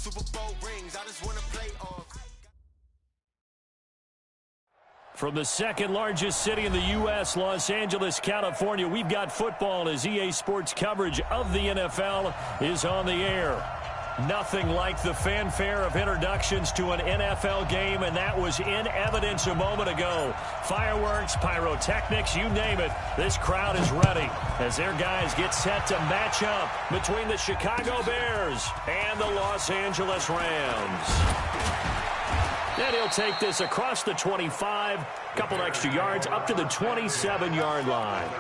Super Bowl rings. I just want to play on. From the second largest city in the U.S., Los Angeles, California, we've got football as EA Sports coverage of the NFL is on the air. Nothing like the fanfare of introductions to an NFL game, and that was in evidence a moment ago. Fireworks, pyrotechnics, you name it. This crowd is ready as their guys get set to match up between the Chicago Bears and the Los Angeles Rams. And he'll take this across the 25, couple extra yards, up to the 27-yard line.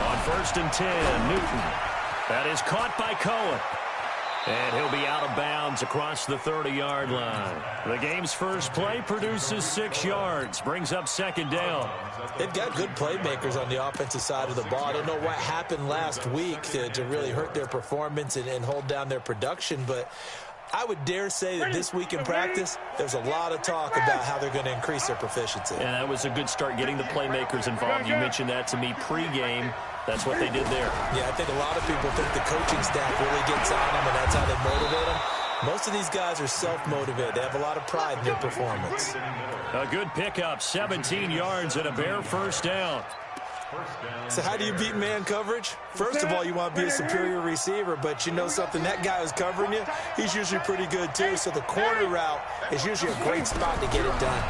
On 1st and 10, Newton. That is caught by Cohen. And he'll be out of bounds across the 30-yard line. The game's first play produces 6 yards, brings up 2nd down. They've got good playmakers on the offensive side of the ball. I don't know what happened last week to really hurt their performance and hold down their production, but I would dare say that this week in practice, there's a lot of talk about how they're going to increase their proficiency. And that was a good start getting the playmakers involved. You mentioned that to me pregame. That's what they did there. Yeah, I think a lot of people think the coaching staff really gets on them, and that's how they motivate them. Most of these guys are self-motivated. They have a lot of pride in their performance. A good pickup, 17 yards and a Bear 1st down. So how do you beat man coverage? First of all, you want to be a superior receiver, but you know something, that guy who's covering you, he's usually pretty good too. So the corner route is usually a great spot to get it done.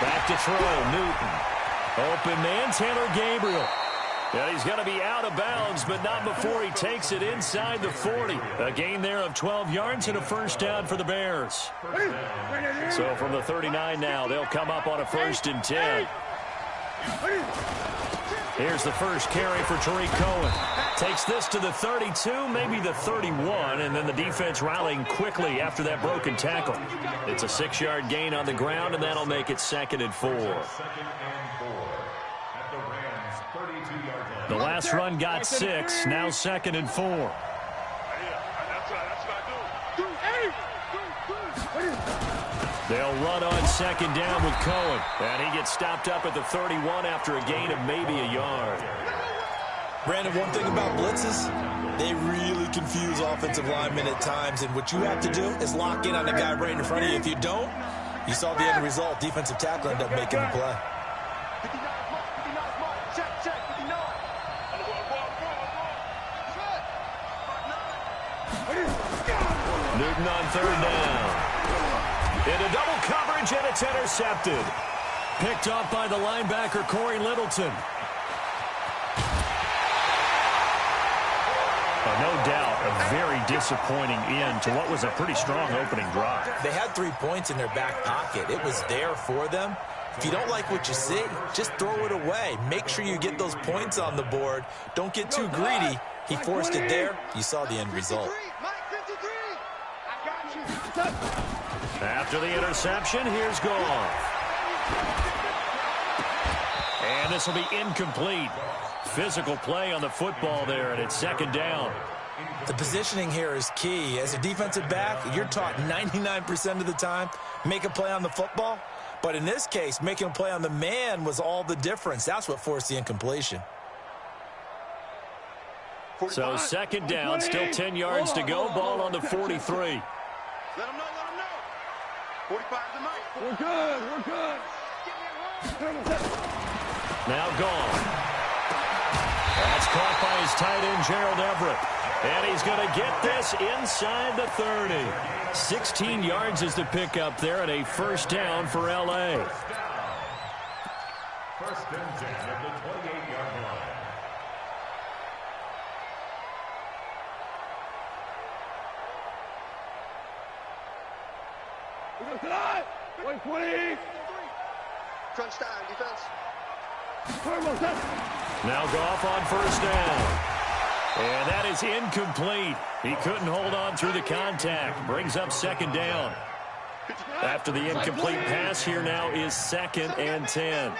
Back to throw, Newton. Open man, Taylor Gabriel. And he's going to be out of bounds, but not before he takes it inside the 40. A gain there of 12 yards and a 1st down for the Bears. So from the 39 now, they'll come up on a 1st and 10. Here's the first carry for Tariq Cohen. Takes this to the 32, maybe the 31, and then the defense rallying quickly after that broken tackle. It's a 6-yard gain on the ground, and that'll make it 2nd and 4. The last run got 6, now 2nd and 4. They'll run on 2nd down with Cohen. And he gets stopped up at the 31 after a gain of maybe a yard. Brandon, one thing about blitzes, they really confuse offensive linemen at times. And what you have to do is lock in on the guy right in front of you. If you don't, you saw the end result. Defensive tackle ended up making the play. Newton on 3rd down. Into double coverage, and it's intercepted. Picked off by the linebacker, Corey Littleton. No doubt, a very disappointing end to what was a pretty strong opening drive. They had 3 points in their back pocket. It was there for them. If you don't like what you see, just throw it away. Make sure you get those points on the board. Don't get too greedy. He forced it there. You saw the end result. After the interception, here's Goff. And this will be incomplete. Physical play on the football there, and it's 2nd down. The positioning here is key. As a defensive back, you're taught 99% of the time, make a play on the football. But in this case, making a play on the man was all the difference. That's what forced the incompletion. So 2nd down, still 10 yards to go. Ball on the 43. Let him know. 45 to Mike. We're good. Now gone. That's caught by his tight end, Gerald Everett. And he's going to get this inside the 30. 16 yards is the pickup there, and a 1st down for L.A. 1st and 10 at the 28-yard line. We're 120. Crunch time, defense. Now Goff on 1st down. And that is incomplete. He couldn't hold on through the contact. Brings up 2nd down. After the incomplete pass, here now is 2nd and 10.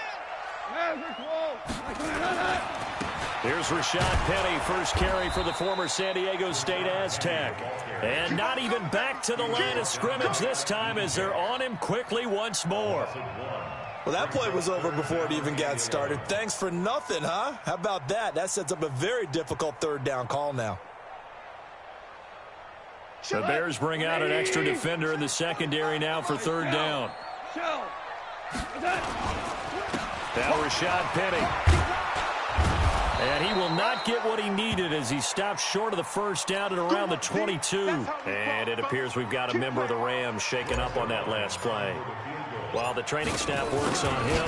Here's Rashad Penny, first carry for the former San Diego State Aztec. And not even back to the line of scrimmage this time as they're on him quickly once more. Well, that play was over before it even got started. Thanks for nothing, huh? How about that? That sets up a very difficult 3rd down call now. The Bears bring out an extra defender in the secondary now for 3rd down. Now Rashad Penny. And he will not get what he needed as he stopped short of the 1st down at around the 22. And it appears we've got a member of the Rams shaken up on that last play. While the training staff works on him,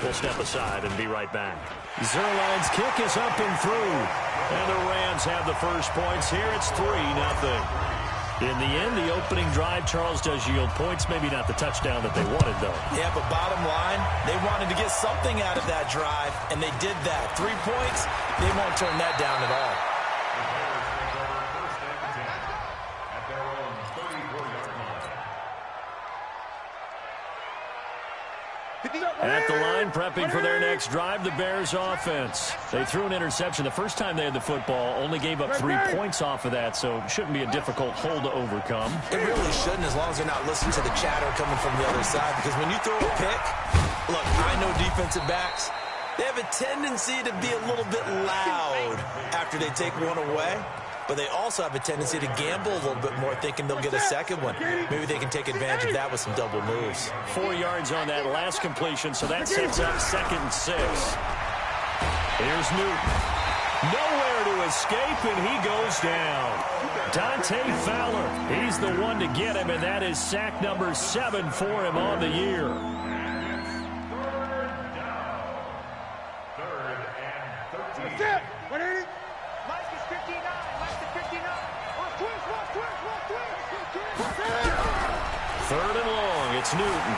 we'll step aside and be right back. Zerline's kick is up and through. And the Rams have the first points here. It's 3-0. In the end, the opening drive, Charles, does yield points. Maybe not the touchdown that they wanted, though. Yeah, but bottom line, they wanted to get something out of that drive, and they did that. 3 points, they won't turn that down at all. At their own 34-yard line. At the line, prepping for their next drive, the Bears offense. They threw an interception the first time they had the football, only gave up 3 points off of that, so it shouldn't be a difficult hole to overcome. It really shouldn't, as long as you're not listening to the chatter coming from the other side, because when you throw a pick, look, I know defensive backs, they have a tendency to be a little bit loud after they take one away. But they also have a tendency to gamble a little bit more, thinking they'll get a second one. Maybe they can take advantage of that with some double moves. 4 yards on that last completion, so that sets up 2nd and 6. Here's Newton. Nowhere to escape, and he goes down. Dante Fowler, he's the one to get him, and that is sack number 7 for him on the year. 3rd and 13. That's it. 180. Mike is 59. Mike is 59. Watch twist. 3rd and long, it's Newton.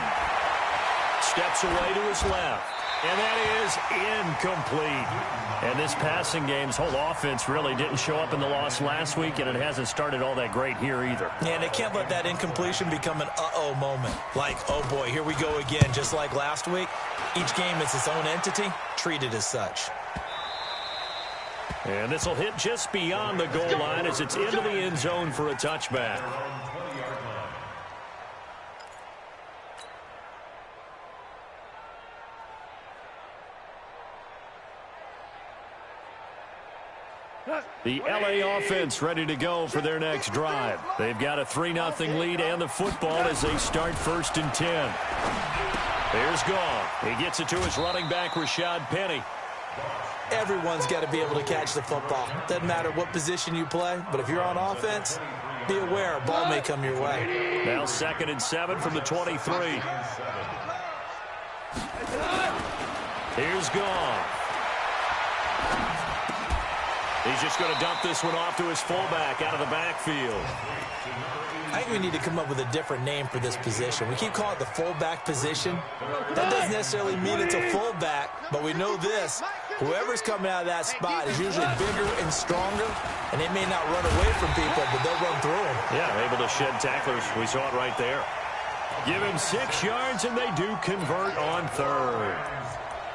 Steps away to his left. And that is incomplete. And this passing game's whole offense really didn't show up in the loss last week, and it hasn't started all that great here either. Yeah, and they can't let that incompletion become an uh-oh moment. Like, oh boy, here we go again, just like last week. Each game is its own entity, treated as such. And this will hit just beyond the goal line as it's into the end zone for a touchback. The LA offense ready to go for their next drive. They've got a 3-0 lead and the football as they start 1st and 10. There's Goff. He gets it to his running back, Rashad Penny. Everyone's got to be able to catch the football. Doesn't matter what position you play, but if you're on offense, be aware a ball may come your way. Now 2nd and 7 from the 23. Here's Goff. He's just going to dump this one off to his fullback out of the backfield. I think we need to come up with a different name for this position. We keep calling it the fullback position. That doesn't necessarily mean it's a fullback, but we know this. Whoever's coming out of that spot is usually bigger and stronger, and they may not run away from people, but they'll run through them. Yeah, able to shed tacklers. We saw it right there. Give him 6 yards, and they do convert on 3rd.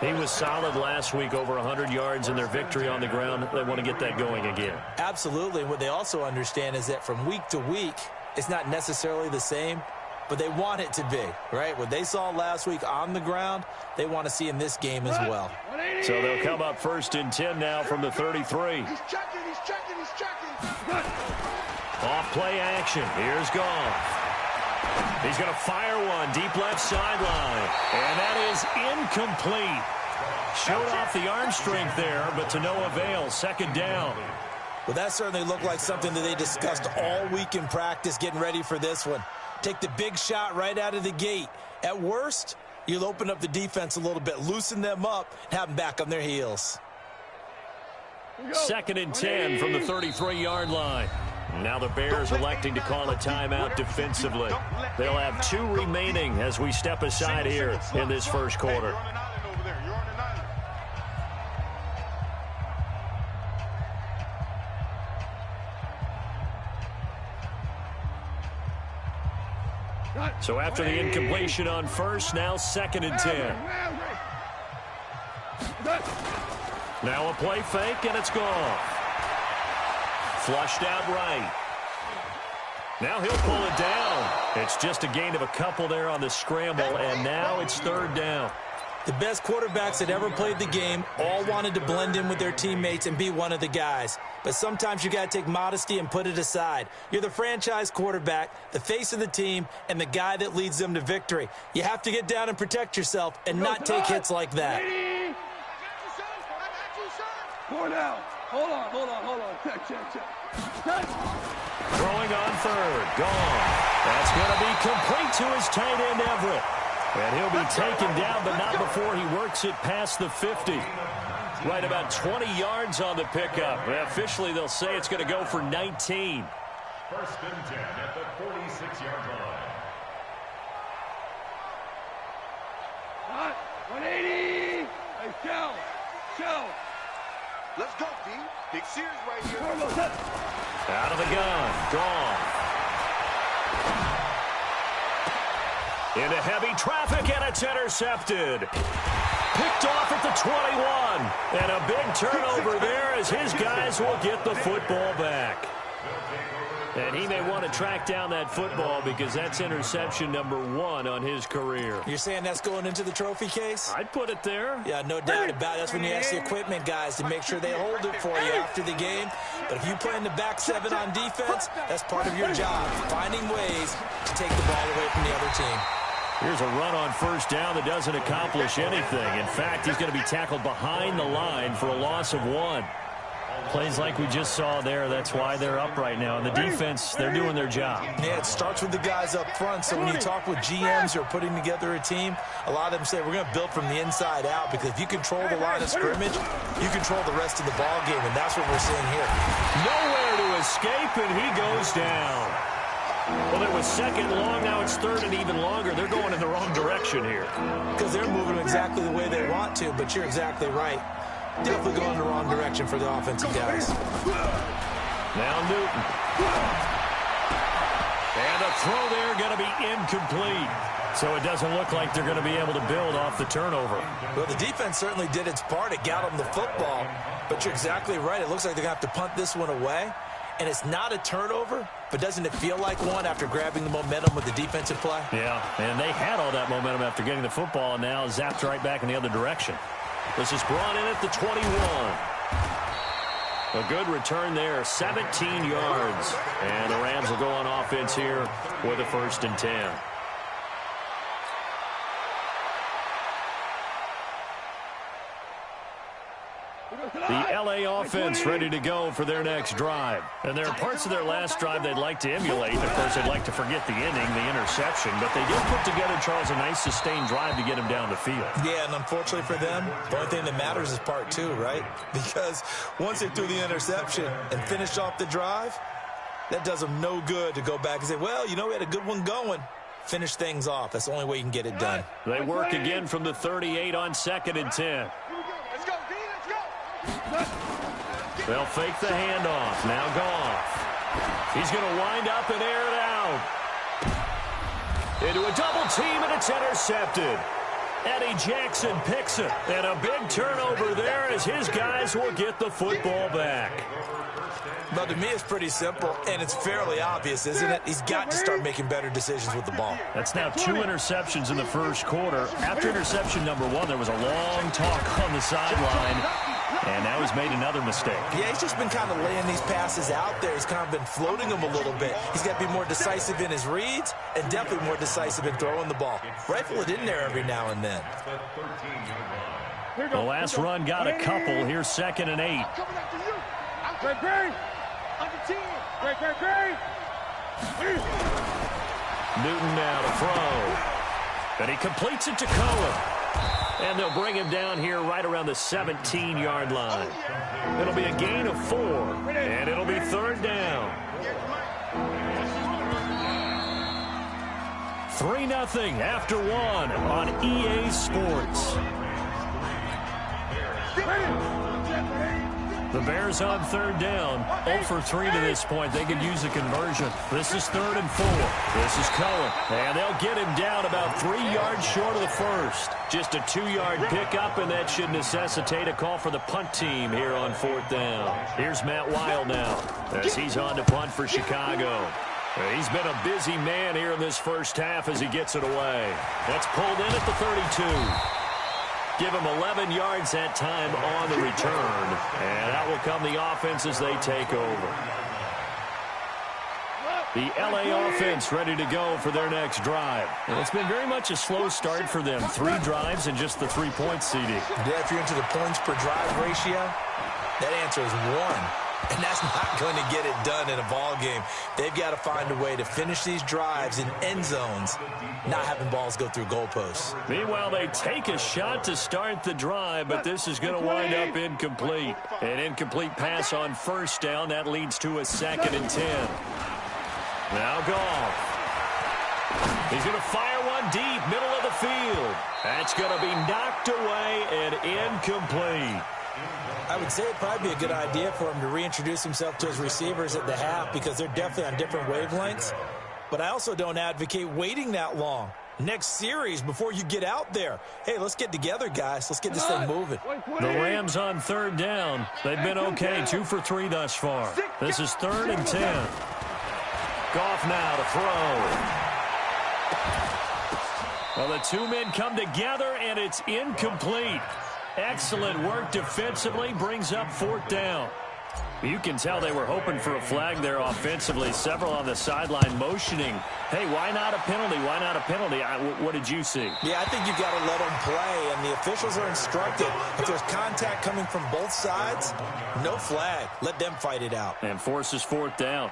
He was solid last week, over 100 yards in their victory on the ground. They want to get that going again. Absolutely. And what they also understand is that from week to week, it's not necessarily the same, but they want it to be, right? What they saw last week on the ground, they want to see in this game as well. So they'll come up 1st and 10 now from the 33. He's checking. Off play action. Here's Goff. He's going to fire one deep left sideline. And that is incomplete. Showed off the arm strength there, but to no avail. 2nd down. Well, that certainly looked like something that they discussed all week in practice, getting ready for this one. Take the big shot right out of the gate. At worst, you'll open up the defense a little bit, loosen them up, and have them back on their heels. 2nd and 10 from the 33-yard line. Now the Bears electing to call a timeout defensively. They'll have 2 remaining as we step aside here in this first quarter. So after the incompletion on first, now 2nd and 10. Now a play fake, and it's gone. Flushed out right. Now he'll pull it down. It's just a gain of a couple there on the scramble, and now it's 3rd down. The best quarterbacks that ever played the game all wanted to blend in with their teammates and be one of the guys. But sometimes you got to take modesty and put it aside. You're the franchise quarterback, the face of the team, and the guy that leads them to victory. You have to get down and protect yourself and not take hits like that. Hold on. Check. Throwing on 3rd. Gone. That's going to be complete to his tight end, Everett. And he'll be taken down, but not before he works it past the 50. Right about 20 yards on the pickup. Officially, they'll say it's going to go for 19. 1st and 10 at the 46-yard line. Hot. 180. Hey, show. Let's go, D. Big Sears right here. Out of the gun. Gone. Into heavy traffic, and it's intercepted. Picked off at the 21. And a big turnover there as his guys will get the football back. And he may want to track down that football because that's interception number 1 on his career. You're saying that's going into the trophy case? I'd put it there. Yeah, no doubt about it. That's when you ask the equipment guys to make sure they hold it for you after the game. But if you play in the back 7 on defense, that's part of your job, finding ways to take the ball away from the other team. Here's a run on 1st down that doesn't accomplish anything. In fact, he's going to be tackled behind the line for a loss of 1. Plays like we just saw there, that's why they're up right now. And the defense, they're doing their job. Yeah, it starts with the guys up front. So when you talk with GMs who are putting together a team, a lot of them say we're going to build from the inside out, because if you control the line of scrimmage, you control the rest of the ball game, and that's what we're seeing here. Nowhere to escape, and he goes down. Well, it was 2nd long, now it's 3rd and even longer. They're going in the wrong direction here. Because they're moving exactly the way they want to, but you're exactly right. Definitely going in the wrong direction for the offensive guys. Now Newton. And a throw there going to be incomplete. So it doesn't look like they're going to be able to build off the turnover. Well, the defense certainly did its part. It got them the football. But you're exactly right. It looks like they're going to have to punt this one away. And it's not a turnover, but doesn't it feel like one after grabbing the momentum with the defensive play? Yeah, and they had all that momentum after getting the football, and now zapped right back in the other direction. This is brought in at the 21. A good return there, 17 yards. And the Rams will go on offense here with a 1st and 10. The LA offense ready to go for their next drive. And there are parts of their last drive they'd like to emulate. Of course, they'd like to forget the inning, the interception. But they did put together, Charles, a nice sustained drive to get him down the field. Yeah, and unfortunately for them, the only thing that matters is part 2, right? Because once they threw the interception and finished off the drive, that does them no good to go back and say, well, you know, we had a good one going. Finish things off. That's the only way you can get it done. They work again from the 38 on 2nd and 10. Let's go, D. Let's go. They'll fake the handoff. Now Goff. He's going to wind up and air it out. Into a double team, and it's intercepted. Eddie Jackson picks it. And a big turnover there as his guys will get the football back. Well, to me, it's pretty simple, and it's fairly obvious, isn't it? He's got to start making better decisions with the ball. That's now 2 interceptions in the first quarter. After interception number 1, there was a long talk on the sideline, and now he's made another mistake. Yeah, he's just been kind of laying these passes out there. He's kind of been floating them a little bit. He's got to be more decisive in his reads and definitely more decisive in throwing the ball. Rifle it in there every now and then. The last run got a couple. Here's 2nd and 8. Great. Great. Newton now to throw. And he completes it to Cohen. And they'll bring him down here right around the 17-yard line. It'll be a gain of 4. And it'll be 3rd down. 3-0 after 1 on EA Sports. The Bears on third down, 0 for 3 to this point. They could use a conversion. This is 3rd and 4. This is Cohen. And they'll get him down about 3 yards short of the first. Just a 2-yard pickup, and that should necessitate a call for the punt team here on 4th down. Here's Matt Weil now as he's on to punt for Chicago. He's been a busy man here in this first half as he gets it away. That's pulled in at the 32. Give him 11 yards that time on the return. And out will come the offense as they take over. The LA offense ready to go for their next drive. And it's been very much a slow start for them. 3 drives and just the 3-point CD. Yeah, if you're into the points per drive ratio, that answer is 1. And that's not going to get it done in a ball game. They've got to find a way to finish these drives in end zones, not having balls go through goalposts. Meanwhile, they take a shot to start the drive, but this is going to wind up incomplete. An incomplete pass on first down. That leads to a 2nd and 10. Now Goff. He's going to fire one deep, middle of the field. That's going to be knocked away and incomplete. I would say it'd probably be a good idea for him to reintroduce himself to his receivers at the half because they're definitely on different wavelengths. But I also don't advocate waiting that long. Next series before you get out there. Hey, let's get together, guys. Let's get this thing moving. The Rams on 3rd down. They've been okay, 2 for 3 thus far. This is 3rd and 10. Goff now to throw. Well, the 2 men come together, and it's incomplete. Excellent work defensively, brings up 4th down. You can tell they were hoping for a flag there offensively. Several on the sideline motioning. Hey, why not a penalty? Why not a penalty? What did you see? Yeah, I think you've got to let them play, and the officials are instructed. If there's contact coming from both sides, no flag. Let them fight it out. And forces 4th down.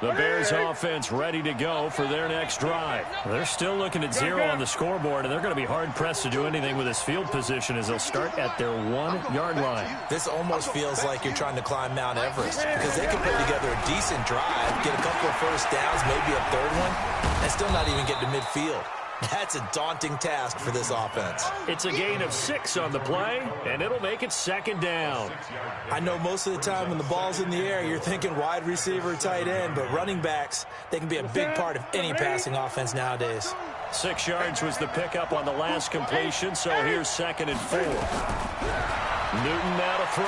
The Bears offense ready to go for their next drive. They're still looking at 0 on the scoreboard, and they're going to be hard-pressed to do anything with this field position as they'll start at their 1-yard line. This almost feels like you're trying to climb Mount Everest because they can put together a decent drive, get a couple of first downs, maybe a 3rd one, and still not even get to midfield. That's a daunting task for this offense. It's a gain of 6 on the play, and it'll make it 2nd down. I know most of the time when the ball's in the air, you're thinking wide receiver, tight end, but running backs, they can be a big part of any passing offense nowadays. 6 yards was the pickup on the last completion, so here's 2nd and 4. Newton now to throw.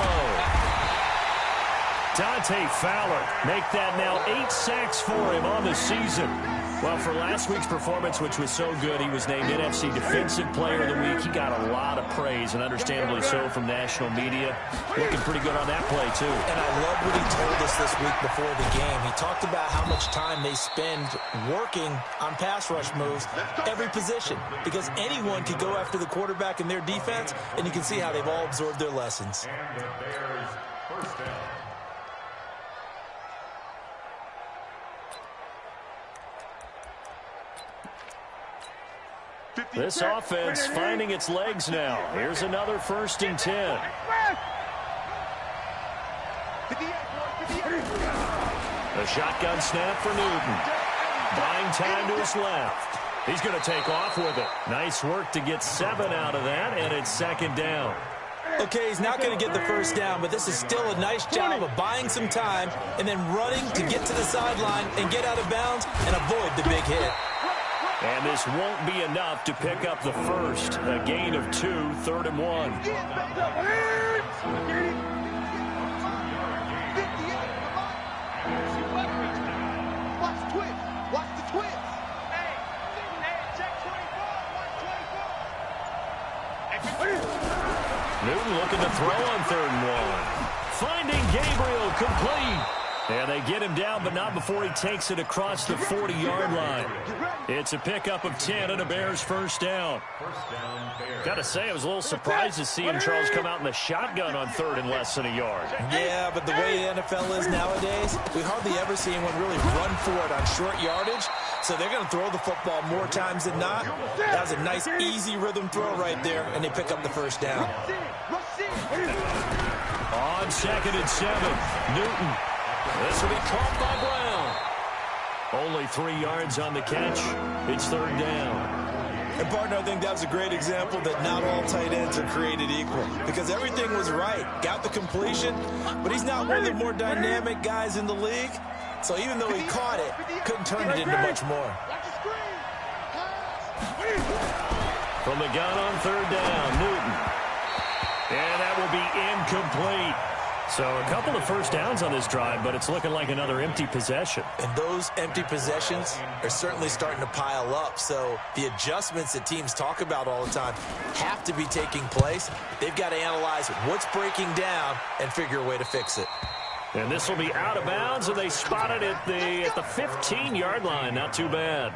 Dante Fowler make that now 8 sacks for him on the season. Well, for last week's performance, which was so good, he was named NFC Defensive Player of the Week. He got a lot of praise, and understandably so, from national media. Looking pretty good on that play, too. And I love what he told us this week before the game. He talked about how much time they spend working on pass rush moves, every position, because anyone could go after the quarterback in their defense, and you can see how they've all absorbed their lessons. And the Bears first down. This offense finding its legs now. Here's another 1st and 10. A shotgun snap for Newton. Buying time to his left. He's going to take off with it. Nice work to get 7 out of that, and it's 2nd down. Okay, he's not going to get the first down, but this is still a nice job of buying some time and then running to get to the sideline and get out of bounds and avoid the big hit. And this won't be enough to pick up the first. A gain of 2, 3rd and 1. Watch the twist. Watch the twist. Hey, check 24. Watch 24. Newton looking to throw on 3rd and 1. Finding Gabriel complete. And they get him down, but not before he takes it across the 40-yard line. It's a pickup of 10 and a Bears first down. Got to say, I was a little surprised to see him, Charles, come out in the shotgun on 3rd and less than a yard. Yeah, but the way the NFL is nowadays, we hardly ever see anyone really run for it on short yardage. So they're going to throw the football more times than not. That was a nice, easy rhythm throw right there, and they pick up the first down. On 2nd and 7, Newton. This will be caught by Brown. Only 3 yards on the catch. It's 3rd down. And, partner, I think that was a great example that not all tight ends are created equal because everything was right. Got the completion, but he's not one of the more dynamic guys in the league. So even though he caught it, couldn't turn it into much more. From the gun on 3rd down, Newton. And that will be incomplete. So a couple of first downs on this drive, but it's looking like another empty possession. And those empty possessions are certainly starting to pile up. So the adjustments that teams talk about all the time have to be taking place. They've got to analyze what's breaking down and figure a way to fix it. And this will be out of bounds, and they spot it at the 15-yard line. Not too bad.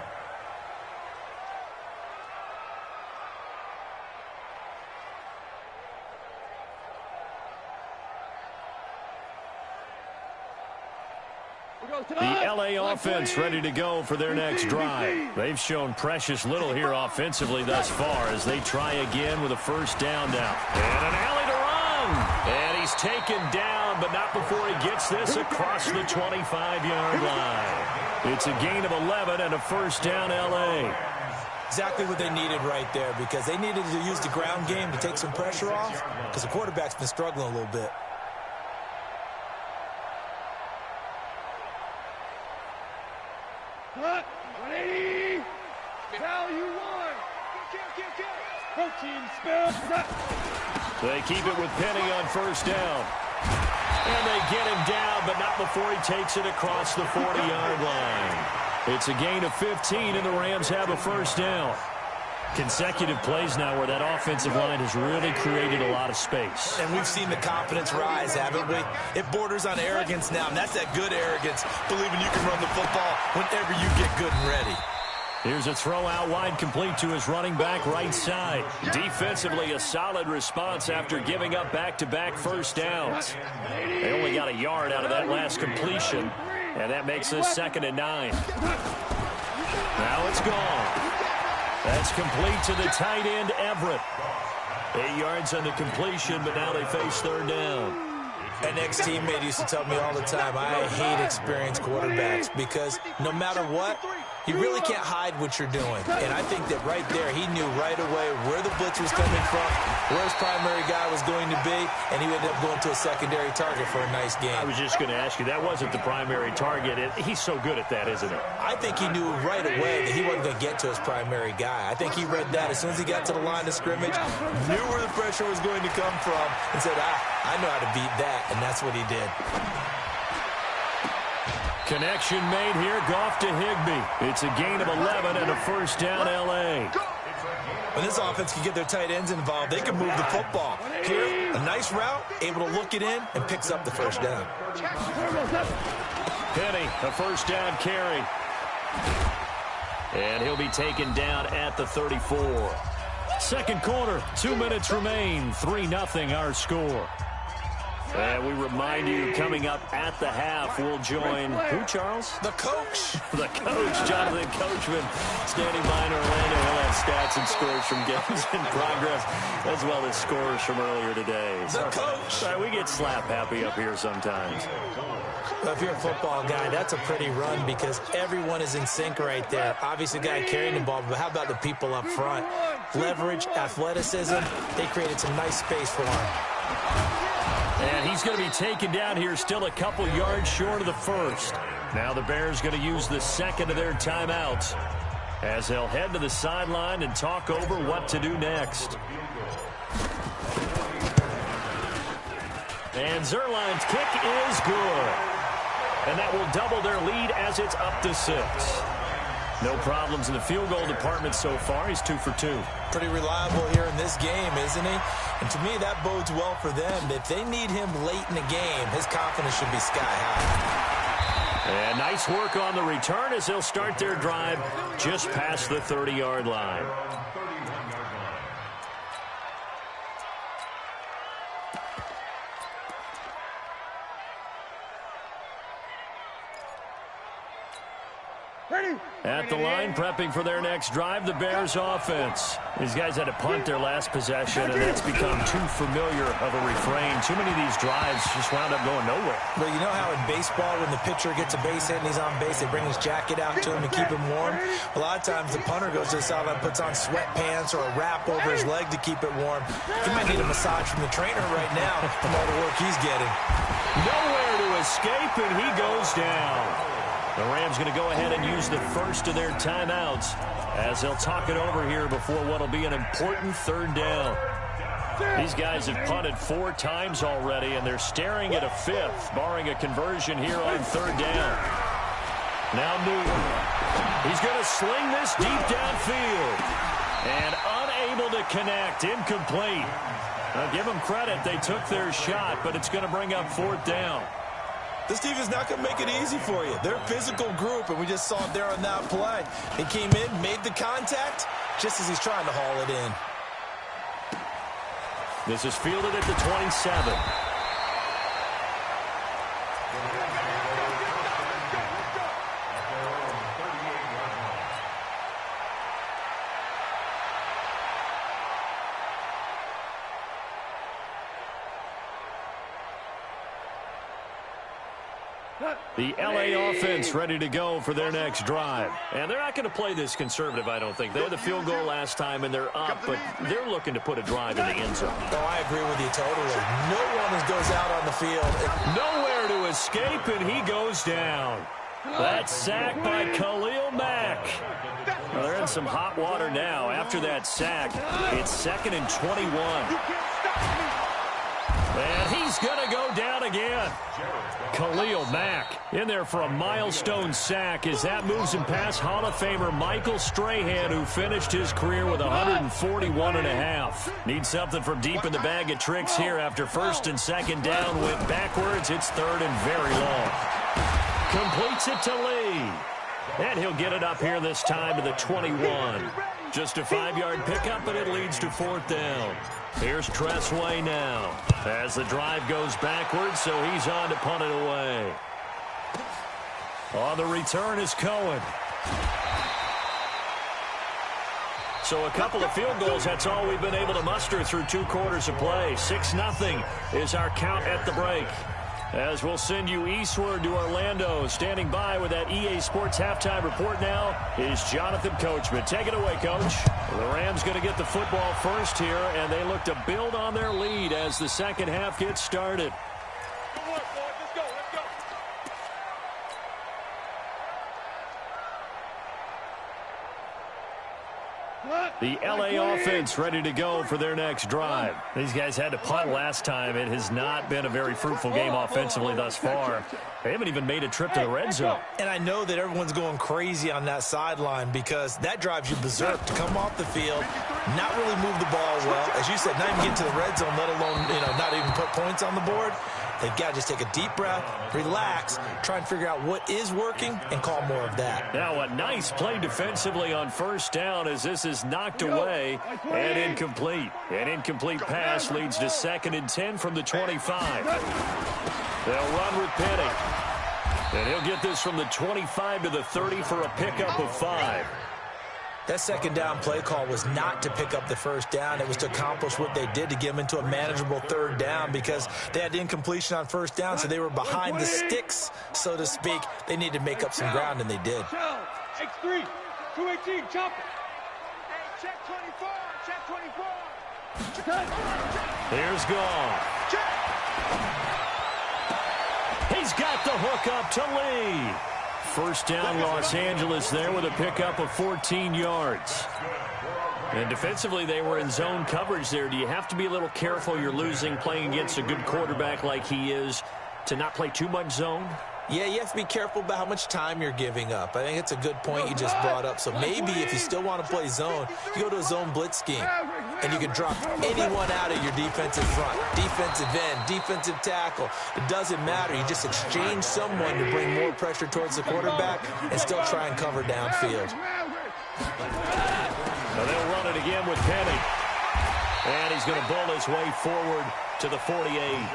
The L.A. offense ready to go for their next drive. They've shown precious little here offensively thus far as they try again with a first down now. And an alley to run. And he's taken down, but not before he gets this across the 25-yard line. It's a gain of 11 and a first down L.A. Exactly what they needed right there because they needed to use the ground game to take some pressure off because the quarterback's been struggling a little bit. Cut. 180. Value 1. Protein spell. They keep it with Penny on first down. And they get him down, but not before he takes it across the 40-yard line. It's a gain of 15, and the Rams have a first down. Consecutive plays now where that offensive line has really created a lot of space. And we've seen the confidence rise, haven't we? It borders on arrogance now, and that's that good arrogance, believing you can run the football whenever you get good and ready. Here's a throw out wide complete to his running back right side. Defensively, a solid response after giving up back-to-back first downs. They only got a yard out of that last completion, and that makes this 2nd and 9. Now it's gone. That's complete to the tight end, Everett. 8 yards on the completion, but now they face 3rd down. An ex-teammate used to tell me all the time, I hate experienced quarterbacks because no matter what, you really can't hide what you're doing. And I think that right there, he knew right away where the blitz was coming from, where his primary guy was going to be, and he ended up going to a secondary target for a nice game. I was just going to ask you, that wasn't the primary target. He's so good at that, isn't he? I think he knew right away that he wasn't going to get to his primary guy. I think he read that as soon as he got to the line of scrimmage, knew where the pressure was going to come from, and said, I know how to beat that, and that's what he did. Connection made here, Goff to Higbee. It's a gain of 11 and a first down L.A. When this offense can get their tight ends involved, they can move the football. Here, a nice route, able to look it in, and picks up the first down. Penny, a first down carry. And he'll be taken down at the 34. Second quarter, 2 minutes remain, 3-0 our score. And we remind you, coming up at the half, we'll join who, Charles? The coach. The coach, Jonathan Coachman, standing by in Orlando. He'll have stats and scores from games in progress, as well as scores from earlier today. The coach. We get slap happy up here sometimes. Well, if you're a football guy, that's a pretty run because everyone is in sync right there. Obviously, the guy carrying the ball, but how about the people up front? Leverage, athleticism, they created some nice space for him. And he's going to be taken down here, still a couple yards short of the first. Now the Bears going to use the second of their timeouts as they'll head to the sideline and talk over what to do next. And Zerline's kick is good. And that will double their lead as it's up to 6. No problems in the field goal department so far. He's 2 for 2. Pretty reliable here in this game, isn't he? And to me, that bodes well for them. If they need him late in the game, his confidence should be sky high. And nice work on the return as they'll start their drive just past the 30-yard line. At the line, prepping for their next drive, the Bears offense. These guys had to punt their last possession, and that's become too familiar of a refrain. Too many of these drives just wound up going nowhere. Well, you know how in baseball, when the pitcher gets a base hit and he's on base, they bring his jacket out to him to keep him warm? A lot of times the punter goes to the sideline, puts on sweatpants or a wrap over his leg to keep it warm. He might need a massage from the trainer right now from all the work he's getting. Nowhere to escape, and he goes down. The Rams going to go ahead and use the first of their timeouts as they'll talk it over here before what will be an important third down. These guys have punted 4 times already, and they're staring at a 5th, barring a conversion here on third down. Now Newton. He's going to sling this deep downfield. And unable to connect, incomplete. Now give them credit, they took their shot, but it's going to bring up 4th down. This defense is not going to make it easy for you. They're a physical group, and we just saw it there on that play. He came in, made the contact, just as he's trying to haul it in. This is fielded at the 27. The LA offense ready to go for their next drive. And they're not going to play this conservative, I don't think. They had the field goal last time, and they're up, but they're looking to put a drive in the end zone. Oh, I agree with you totally. No one goes out on the field. Nowhere to escape, and he goes down. That sack by Khalil Mack. Well, they're in some hot water now. After that sack, it's 2nd and 21. And he's going to go down again. Khalil Mack in there for a milestone sack as that moves him past Hall of Famer Michael Strahan, who finished his career with 141.5. Need something from deep in the bag of tricks here after 1st and 2nd down. Went backwards. It's 3rd and very long. Completes it to Lee. And he'll get it up here this time to the 21. Just a 5-yard pickup, and it leads to 4th down. Here's Tressway now as the drive goes backwards, so he's on to punt it away. On the return is Cohen. So a couple of field goals, that's all we've been able to muster through 2 quarters of play. 6-0 is our count at the break. As we'll send you eastward to Orlando. Standing by with that EA Sports halftime report now is Jonathan Coachman. Take it away, Coach. The Rams going to get the football first here, and they look to build on their lead as the second half gets started. Good work, boys. Let's go. Let's go. The LA offense ready to go for their next drive. These guys had to punt last time. It has not been a very fruitful game offensively thus far. They haven't even made a trip to the red zone. And I know that everyone's going crazy on that sideline because that drives you berserk to come off the field, not really move the ball well. As you said, not even get to the red zone, let alone, not even put points on the board. They've got to just take a deep breath, relax, try and figure out what is working, and call more of that. Now a nice play defensively on 1st down as this is knocked away and incomplete. An incomplete pass leads to 2nd and 10 from the 25. They'll run with Penny. And he'll get this from the 25 to the 30 for a pickup of 5. That 2nd down play call was not to pick up the 1st down. It was to accomplish what they did to get them into a manageable 3rd down because they had incompletion on 1st down, so they were behind the sticks, so to speak. They needed to make up some ground, and they did. X3, 218, chop it. Hey, check 24. Check 24. Here's Gall. He's got the hook up to Lee. 1st down, Los Angeles there with a pickup of 14 yards. And defensively, they were in zone coverage there. Do you have to be a little careful? You're losing, playing against a good quarterback like he is, to not play too much zone? Yeah, you have to be careful about how much time you're giving up. I think it's a good point you just brought up. So maybe if you still want to play zone, you go to a zone blitz scheme. And you can drop anyone out of your defensive front. Defensive end, defensive tackle. It doesn't matter. You just exchange someone to bring more pressure towards the quarterback and still try and cover downfield. Now they'll run it again with Penny. And he's going to bull his way forward to the 48.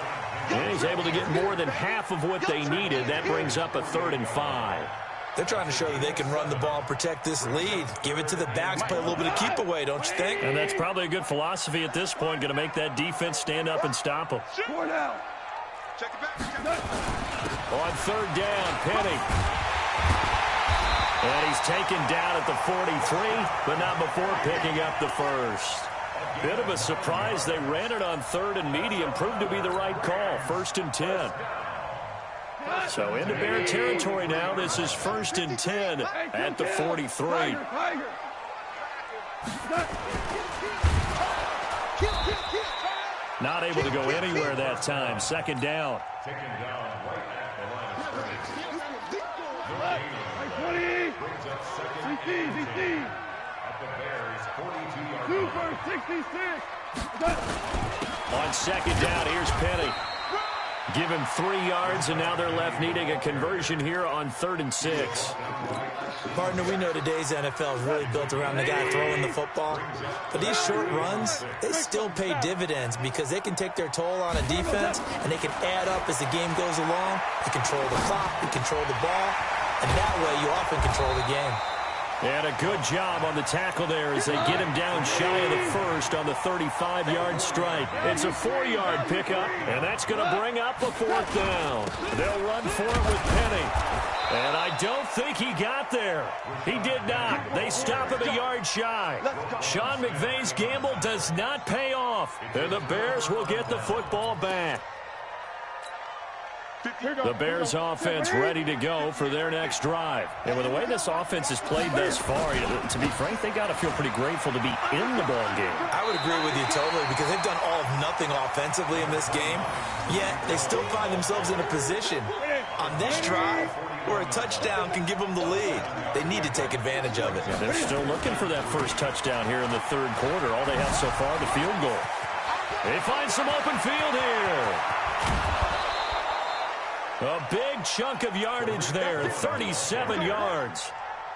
And he's able to get more than half of what they needed. That brings up a 3rd and 5. They're trying to show that they can run the ball and protect this lead. Give it to the backs, play a little bit of keep away, don't you think? And that's probably a good philosophy at this point, going to make that defense stand up and stop them. Four down. Check it back. On third down, Penny. And he's taken down at the 43, but not before picking up the first. Bit of a surprise. They ran it on third and medium. Proved to be the right call. 1st and 10. So into Bear territory now. This is 1st and 10 at the 43. Not able to go anywhere that time. 2nd down. Taken down right at the line of scrimmage. 20. Brings up 2nd and 10 at the Bears' 42-yard line. 2 for 66. On 2nd down, here's Penny. Give him 3 yards, and now they're left needing a conversion here on 3rd and 6. Partner, we know today's NFL is really built around the guy throwing the football. But these short runs, they still pay dividends because they can take their toll on a defense, and they can add up as the game goes along. You control the clock, you control the ball, and that way you often control the game. And a good job on the tackle there as they get him down shy of the first on the 35-yard strike. It's a 4-yard pickup, and that's going to bring up a 4th down. They'll run for it with Penny. And I don't think he got there. He did not. They stop him a yard shy. Sean McVay's gamble does not pay off, and the Bears will get the football back. The Bears offense ready to go for their next drive. And with the way this offense has played thus far, to be frank, they got to feel pretty grateful to be in the ball game. I would agree with you totally because they've done all of nothing offensively in this game, yet they still find themselves in a position on this drive where a touchdown can give them the lead. They need to take advantage of it. Yeah, they're still looking for that first touchdown here in the 3rd quarter. All they have so far, the field goal. They find some open field here. A big chunk of yardage there, 37 yards.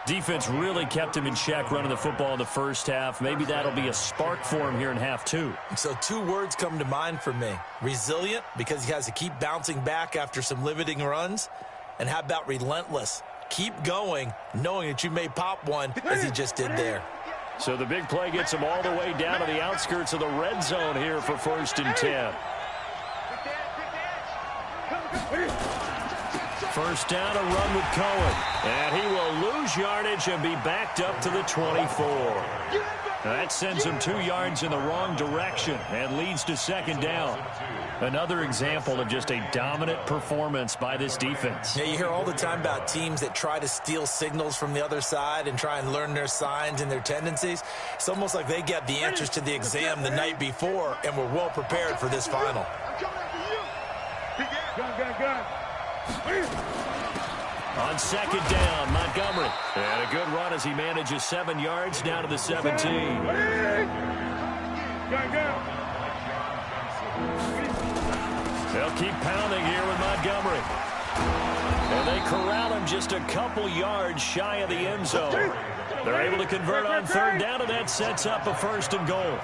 Defense really kept him in check running the football in the first half. Maybe that'll be a spark for him here in half 2. So 2 words come to mind for me. Resilient, because he has to keep bouncing back after some limiting runs. And how about relentless? Keep going, knowing that you may pop one as he just did there. So the big play gets him all the way down to the outskirts of the red zone here for 1st and 10. 1st down, a run with Cohen. And he will lose yardage and be backed up to the 24. That sends him 2 yards in the wrong direction and leads to 2nd down. Another example of just a dominant performance by this defense. Yeah, you hear all the time about teams that try to steal signals from the other side and try and learn their signs and their tendencies. It's almost like they get the answers to the exam the night before and were well prepared for this final. Gun. On 2nd down, Montgomery. And a good run as he manages 7 yards down to the 17. They'll keep pounding here with Montgomery. And they corral him just a couple yards shy of the end zone. They're able to convert on 3rd down, and that sets up a 1st and goal.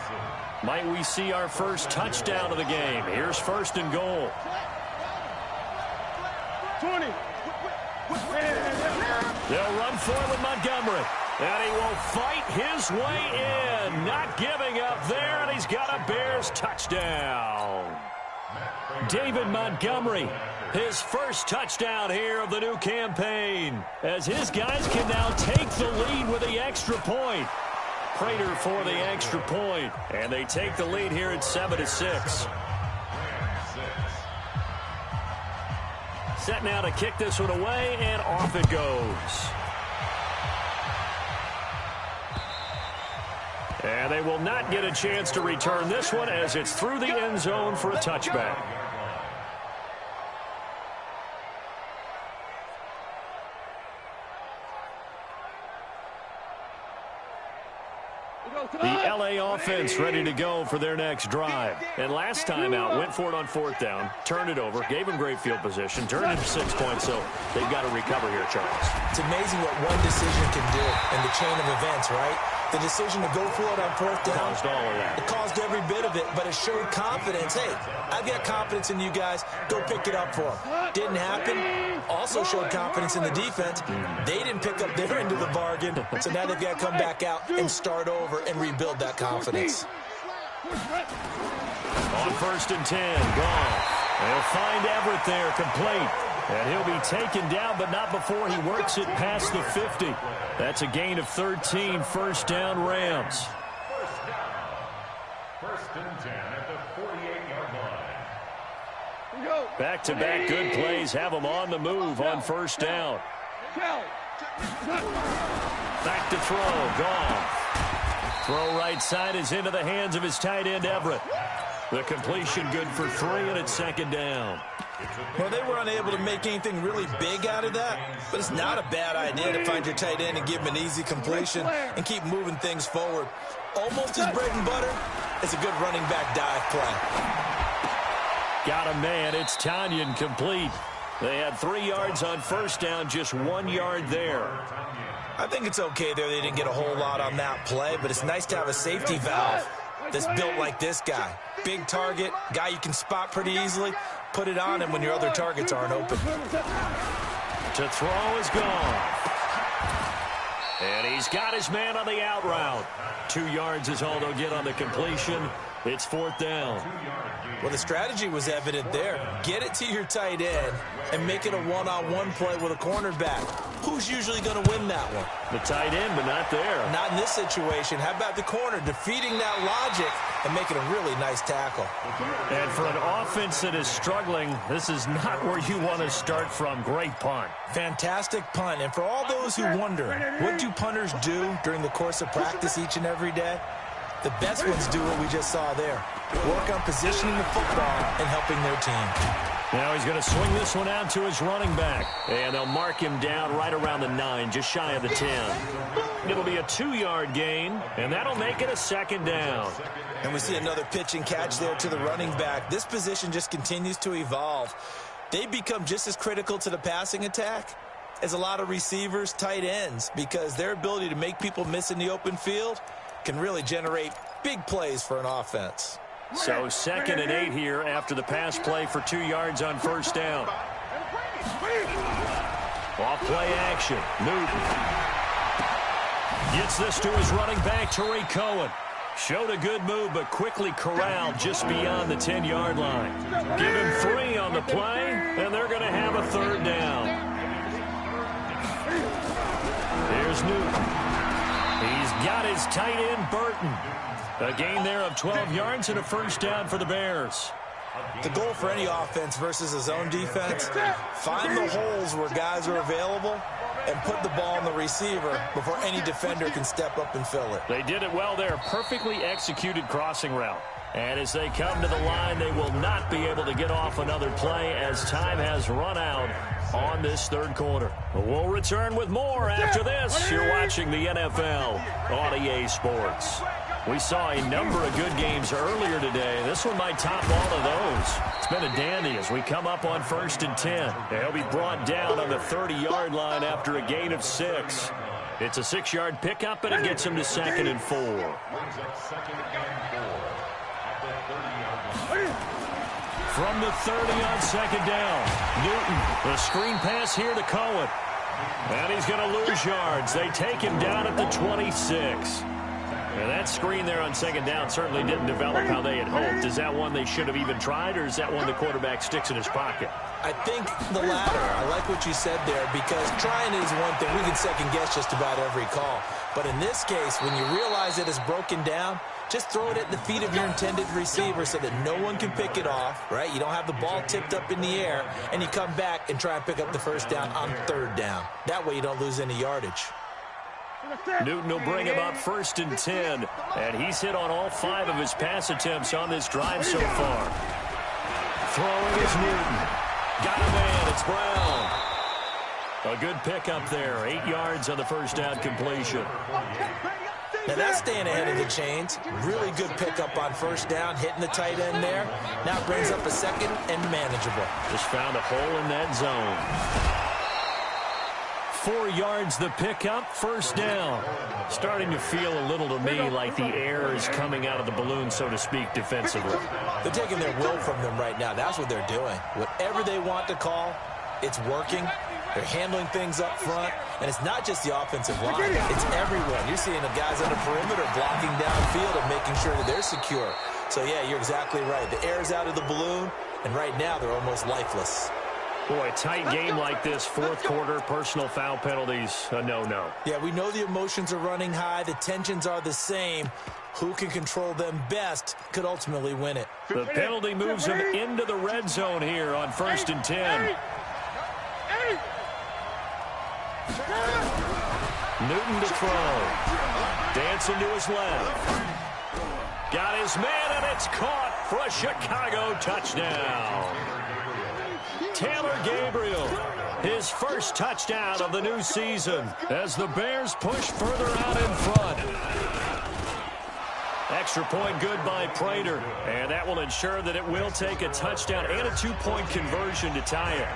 Might we see our first touchdown of the game? Here's 1st and goal. 20. They'll run for it with Montgomery. And he will fight his way in. Not giving up there, and he's got a Bears touchdown. David Montgomery, his first touchdown here of the new campaign, as his guys can now take the lead with the extra point. Prater for the extra point, and they take the lead here at 7-6. Set now to kick this one away, and off it goes. And they will not get a chance to return this one as it's through the end zone for a touchback. The LA offense ready to go for their next drive. And last time out, went for it on 4th down, turned it over, gave them great field position, turned it to 6 points, so they've got to recover here, Charles. It's amazing what one decision can do in the chain of events, right? The decision to go for it on fourth down, caused all of that. It caused every bit of it, but it showed confidence. Hey, I've got confidence in you guys. Go pick it up for them. Didn't happen. Also showed confidence in the defense. They didn't pick up their end of the bargain, so now they've got to come back out and start over and rebuild that confidence. On 1st and 10, gone. They'll find Everett there, complete. And he'll be taken down, but not before he works it past the 50. That's a gain of 13, first down Rams. First and 10 at the 48-yard line. Back-to-back good plays have them on the move on first down. Back to throw, gone. Throw right side is into the hands of his tight end, Everett. The completion good for 3, and it's second down. Well, they were unable to make anything really big out of that, but it's not a bad idea to find your tight end and give him an easy completion and keep moving things forward. Almost his bread and butter. It's a good running back dive play. Got a man. It's Tanyan, complete. They had 3 yards on first down, just 1 yard there. I think it's okay there. They didn't get a whole lot on that play, but it's nice to have a safety valve that's built like this guy. Big target, guy you can spot pretty easily. Put it on him when your other targets aren't open. To throw is gone. And he's got his man on the out route. 2 yards is all they'll get on the completion. It's fourth down. Well, the strategy was evident there. Get it to your tight end and make it a one-on-one play with a cornerback. Who's usually going to win that one? The tight end, but not there. Not in this situation. How about the corner defeating that logic and making a really nice tackle? And for an offense that is struggling, this is not where you want to start from. Great punt. Fantastic punt. And for all those who wonder, what do punters do during the course of practice each and every day? The best ones do what we just saw there. Work on positioning the football and helping their team. Now he's going to swing this one out to his running back. And they'll mark him down right around the 9, just shy of the 10. It'll be a 2-yard gain, and that'll make it a second down. And we see another pitch and catch there to the running back. This position just continues to evolve. They become just as critical to the passing attack as a lot of receivers, tight ends, because their ability to make people miss in the open field can really generate big plays for an offense. So 2nd and 8 here after the pass play for 2 yards on first down. Off play action. Newton gets this to his running back, Tariq Cohen. Showed a good move, but quickly corralled just beyond the 10-yard line. Give him 3 on the play, and they're going to have a third down. Here's Newton. He's got his tight end, Burton. A gain there of 12 yards and a first down for the Bears. The goal for any offense versus a zone defense, find the holes where guys are available and put the ball on the receiver before any defender can step up and fill it. They did it well there. Perfectly executed crossing route. And as they come to the line, they will not be able to get off another play as time has run out on this third quarter. We'll return with more after this. You're watching the NFL on EA Sports. We saw a number of good games earlier today. This one might top all of those. It's been a dandy as we come up on 1st and 10. They'll be brought down on the 30-yard line after a gain of 6. It's a 6-yard pickup, and it gets them to 2nd and 4. From the 30 on 2nd down, Newton, the screen pass here to Cohen. And he's going to lose yards. They take him down at the 26. And that screen there on 2nd down certainly didn't develop how they had hoped. Is that one they should have even tried, or is that one the quarterback sticks in his pocket? I think the latter. I like what you said there, because trying is one thing. We can second-guess just about every call. But in this case, when you realize it is broken down, just throw it at the feet of your intended receiver so that no one can pick it off, right? You don't have the ball tipped up in the air, and you come back and try and pick up the first down on 3rd down. That way you don't lose any yardage. Newton will bring him up 1st and 10, and he's hit on all 5 of his pass attempts on this drive so far. Throwing is Newton. Got a man. It's Brown. A good pickup there. 8 yards on the first down completion. Now that's staying ahead of the chains. Really good pickup on first down, hitting the tight end there. Now it brings up a 2nd and manageable. Just found a hole in that zone. 4 yards the pickup, first down. Starting to feel a little to me like the air is coming out of the balloon, so to speak, defensively. They're taking their will from them right now. That's what they're doing. Whatever they want to call, it's working. They're handling things up front. And it's not just the offensive line. It's everyone. You're seeing the guys on the perimeter blocking downfield and making sure that they're secure. So, yeah, you're exactly right. The air's out of the balloon, and right now they're almost lifeless. Boy, tight game like this, fourth quarter, personal foul penalties, a no-no. Yeah, we know the emotions are running high. The tensions are the same. Who can control them best could ultimately win it. The penalty moves them into the red zone here on 1st and 10. Newton to throw. Dancing to his left. Got his man, and it's caught for a Chicago touchdown. Taylor Gabriel, his first touchdown of the new season as the Bears push further out in front. Extra point good by Prater, and that will ensure that it will take a touchdown and a 2-point conversion to tie it.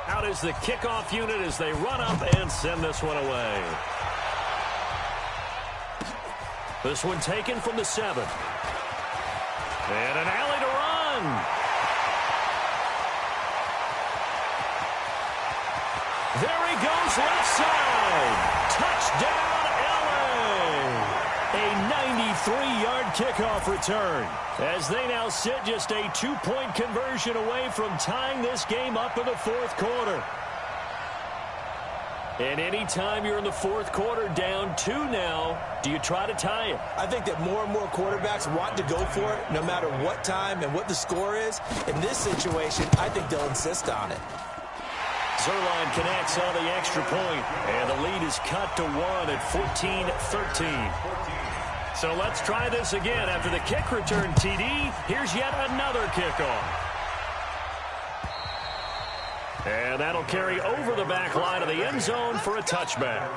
Out is the kickoff unit as they run up and send this one away. This one taken from the 7. And an alley to run. There he goes left side. Touchdown, LA. A 93-yard kickoff return as they now sit just a 2-point conversion away from tying this game up in the fourth quarter. And anytime you're in the fourth quarter, down 2 now, do you try to tie it? I think that more and more quarterbacks want to go for it no matter what time and what the score is. In this situation, I think they'll insist on it. Zerline connects on the extra point, and the lead is cut to 1 at 14-13. So let's try this again. After the kick return TD, here's yet another kickoff. And that'll carry over the back line of the end zone for a touchback.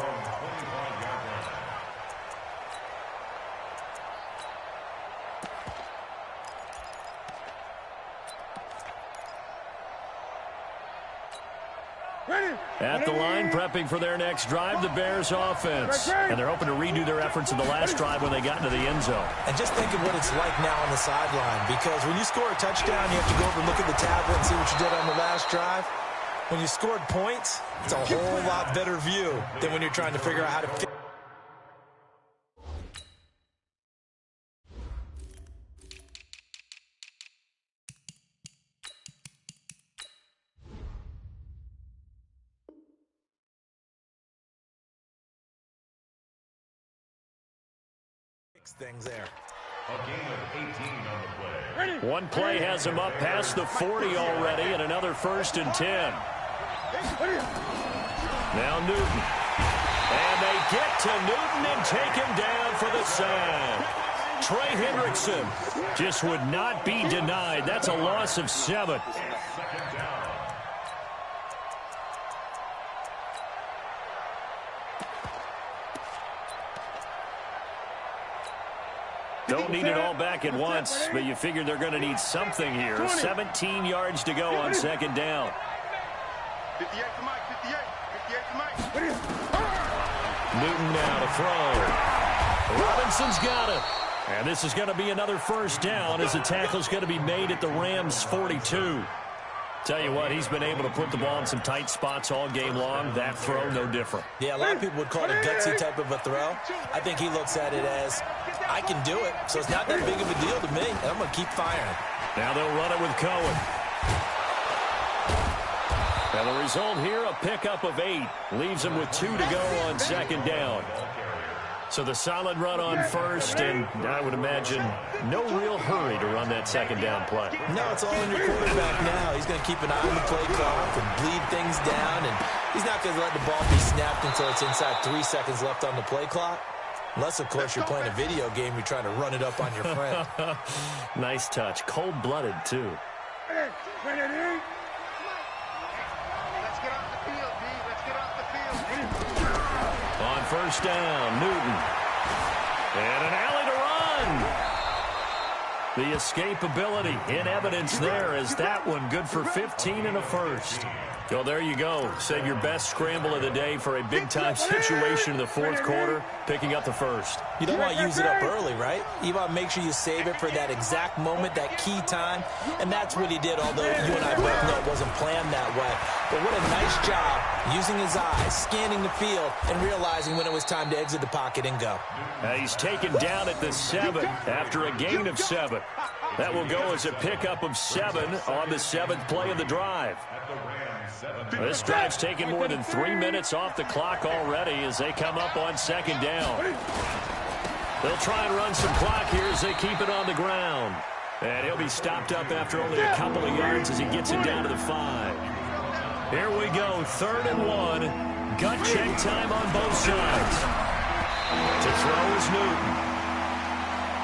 At the line, prepping for their next drive, the Bears offense. And they're hoping to redo their efforts in the last drive when they got into the end zone. And just think of what it's like now on the sideline, because when you score a touchdown, you have to go over and look at the tablet and see what you did on the last drive. When you scored points, it's a whole lot better view than when you're trying to figure out how to fix things there. A game of 18 on the play. One play has him up past the 40 already, and another 1st and 10. Now Newton. And they get to Newton and take him down for the sack. Trey Hendrickson just would not be denied. That's a loss of 7. Don't need it all back at once, but you figure they're going to need something here. 17 yards to go on 2nd down. 58 to Mike, 58 to Mike. Newton now to throw. Robinson's got it. And this is going to be another 1st down as the tackle's going to be made at the Rams' 42. Tell you what, he's been able to put the ball in some tight spots all game long. That throw, no different. Yeah, a lot of people would call it a gutsy type of a throw. I think he looks at it as, I can do it, so it's not that big of a deal to me, and I'm going to keep firing. Now they'll run it with Cohen. And the result here, a pickup of 8. Leaves him with 2 to go on 2nd down. So the solid run on 1st, and I would imagine no real hurry to run that 2nd down play. No, it's all in your quarterback now. He's going to keep an eye on the play clock and bleed things down, and he's not going to let the ball be snapped until it's inside 3 seconds left on the play clock. Unless, of course, you're playing a video game, you're trying to run it up on your friend. Nice touch. Cold-blooded, too. Let's get off the field, D. Let's get off the field. On 1st down, Newton. And an alley to run. The escapability in evidence there as that one good for 15 and a first. Well, there you go. Save your best scramble of the day for a big-time situation in the fourth quarter, picking up the first. You don't want to use it up early, right? You want to make sure you save it for that exact moment, that key time, and that's what he did, although you and I both know it wasn't planned that way. But what a nice job using his eyes, scanning the field, and realizing when it was time to exit the pocket and go. He's taken down at the 7 after a gain of 7. That will go as a pickup of 7 on the 7th play of the drive. This drive's taken more than 3 minutes off the clock already as they come up on second down. They'll try and run some clock here as they keep it on the ground. And he'll be stopped up after only a couple of yards as he gets it down to the 5. Here we go, 3rd and 1. Gut check time on both sides. To throw is Newton.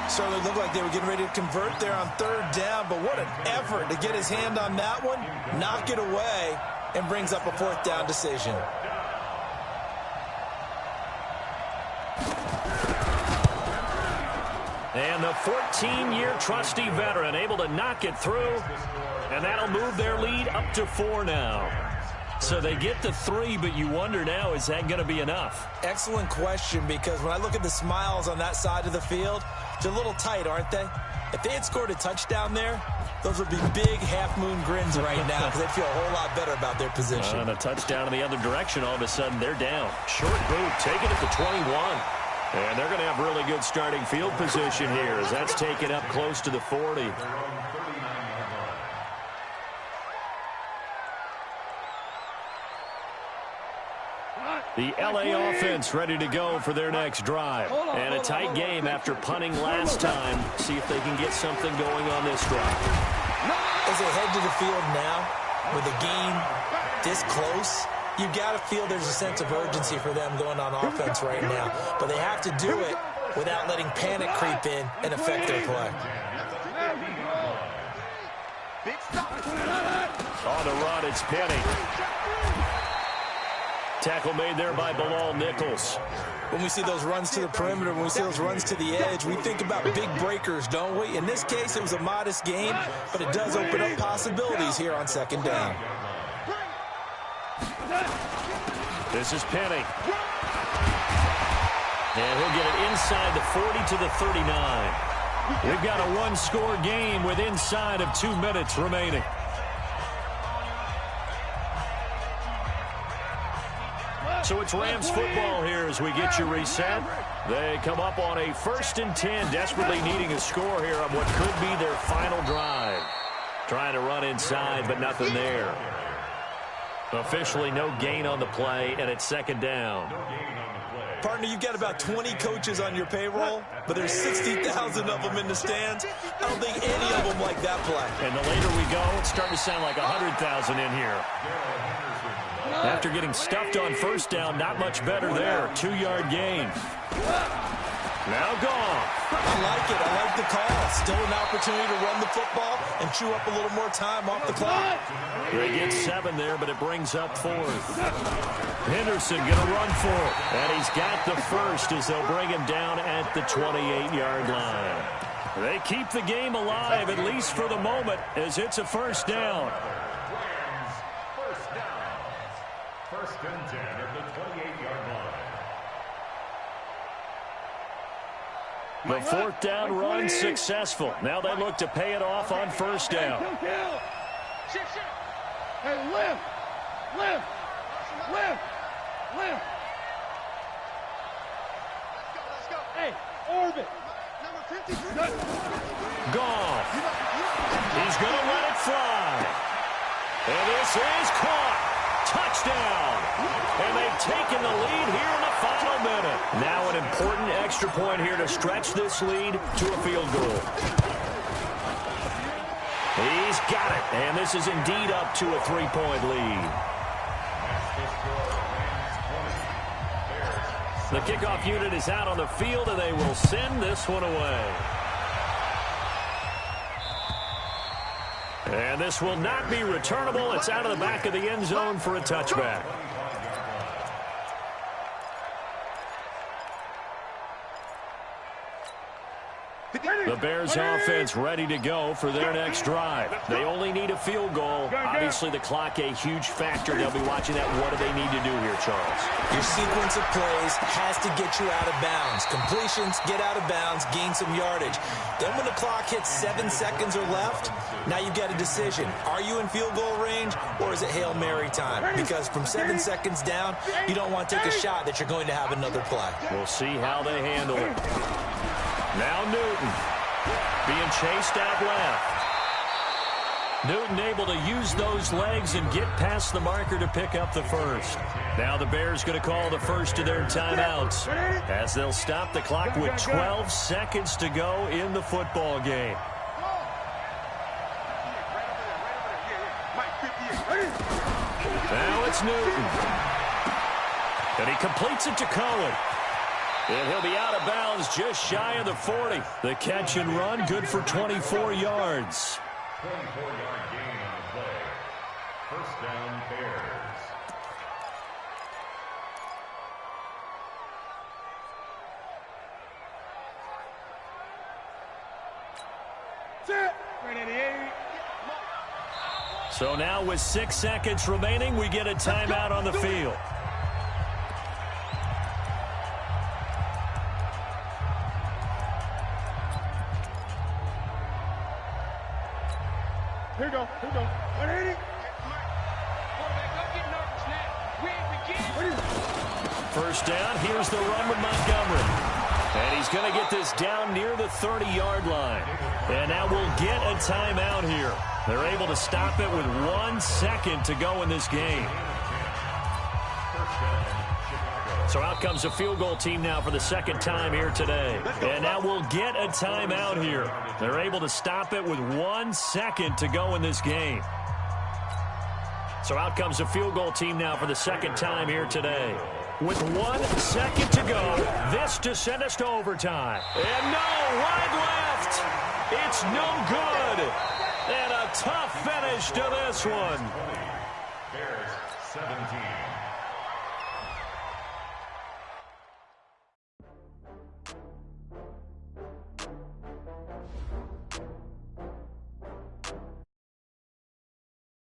Certainly looked like they were getting ready to convert there on 3rd down, but what an effort to get his hand on that one, knock it away, and brings up a 4th down decision. And the 14-year trusty veteran able to knock it through, and that'll move their lead up to 4 now. So they get to 3, but you wonder now, is that going to be enough? Excellent question, because when I look at the smiles on that side of the field, they're a little tight, aren't they? If they had scored a touchdown there, those would be big half-moon grins right now because they'd feel a whole lot better about their position. And a touchdown in the other direction, all of a sudden they're down. Short boot, taking it to 21. And they're going to have really good starting field position here as that's taken up close to the 40. The L.A. offense ready to go for their next drive. And a tight game after punting last time. See if they can get something going on this drive. As they head to the field now, with the game this close, you've got to feel there's a sense of urgency for them going on offense right now. But they have to do it without letting panic creep in and affect their play. On the run, it's Penny. Tackle made there by Bilal Nichols. When we see those runs to the perimeter, when we see those runs to the edge, we think about big breakers, don't we? In this case, it was a modest game, but it does open up possibilities here on 2nd down. This is Penny. And he'll get it inside the 40 to the 39. We've got a one-score game with inside of 2 minutes remaining. So it's Rams football here as we get you reset. They come up on a 1st and 10, desperately needing a score here on what could be their final drive. Trying to run inside, but nothing there. Officially no gain on the play, and it's 2nd down. Partner, you've got about 20 coaches on your payroll, but there's 60,000 of them in the stands. I don't think any of them like that play. And the later we go, it's starting to sound like 100,000 in here. After getting stuffed on 1st down, not much better there. 2-yard gain. Now gone. I like it. I like the call. Still an opportunity to run the football and chew up a little more time off the clock. They get 7 there, but it brings up 4th. Henderson going to run for it. And he's got the 1st as they'll bring him down at the 28-yard line. They keep the game alive, at least for the moment, as it's a 1st down. 1st and 10 at the 28-yard line. The 4th down run successful. Now they look to pay it off on 1st down. Hey, lift! Lift! Lift! Lift! Let's go. Hey, orbit! Number 53. Gone. He's going to let it fly. And this is caught. Touchdown. And they've taken the lead here in the final minute. Now an important extra point here to stretch this lead to a field goal. He's got it. And this is indeed up to a 3-point lead. The kickoff unit is out on the field, and they will send this one away. And this will not be returnable. It's out of the back of the end zone for a touchback. The Bears offense ready to go for their next drive. They only need a field goal. Obviously, the clock a huge factor. They'll be watching that. What do they need to do here, Charles? Your sequence of plays has to get you out of bounds. Completions, get out of bounds, gain some yardage. Then when the clock hits 7 seconds or left, now you've got a decision. Are you in field goal range, or is it Hail Mary time? Because from 7 seconds down, you don't want to take a shot that you're going to have another play. We'll see how they handle it. Now Newton being chased out left. Newton able to use those legs and get past the marker to pick up the first. Now the Bears going to call the first of their timeouts as they'll stop the clock with 12 seconds to go in the football game. Now it's Newton. And he completes it to Cohen. And he'll be out of bounds just shy of the 40. The catch and run good for 24 yards. 24-yard gain on the play. First down, Bears. So now with 6 seconds remaining, we get a timeout on the field. Here we go. 180. First down, here's the run with Montgomery. And he's going to get this down near the 30-yard line. And now we'll get a timeout here. They're able to stop it with 1 second to go in this game. So out comes a field goal team now for the second time here today. And now we'll get a timeout here. They're able to stop it with 1 second to go in this game. So out comes a field goal team now for the second time here today. With 1 second to go, this to send us to overtime. And no, wide left. It's no good. And a tough finish to this one. Bears 17.